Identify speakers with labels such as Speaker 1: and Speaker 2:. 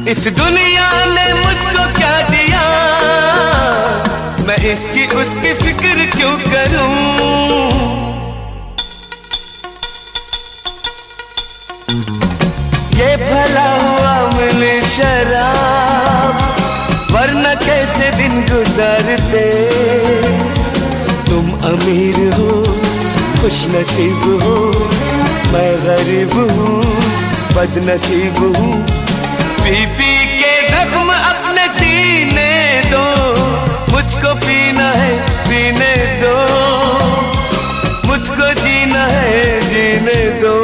Speaker 1: इस दुनिया ने मुझको क्या दिया, मैं इसकी उसकी फिक्र क्यों करूं। ये भला हुआ मिले शराब, वरना कैसे दिन गुजारते। तुम अमीर हो, खुश नसीब हो, मैं गरीब हूँ, बदनसीब हूँ। पी पी के जख्म अपने सीने दो, मुझको पीना है पीने दो, मुझको जीना है जीने दो।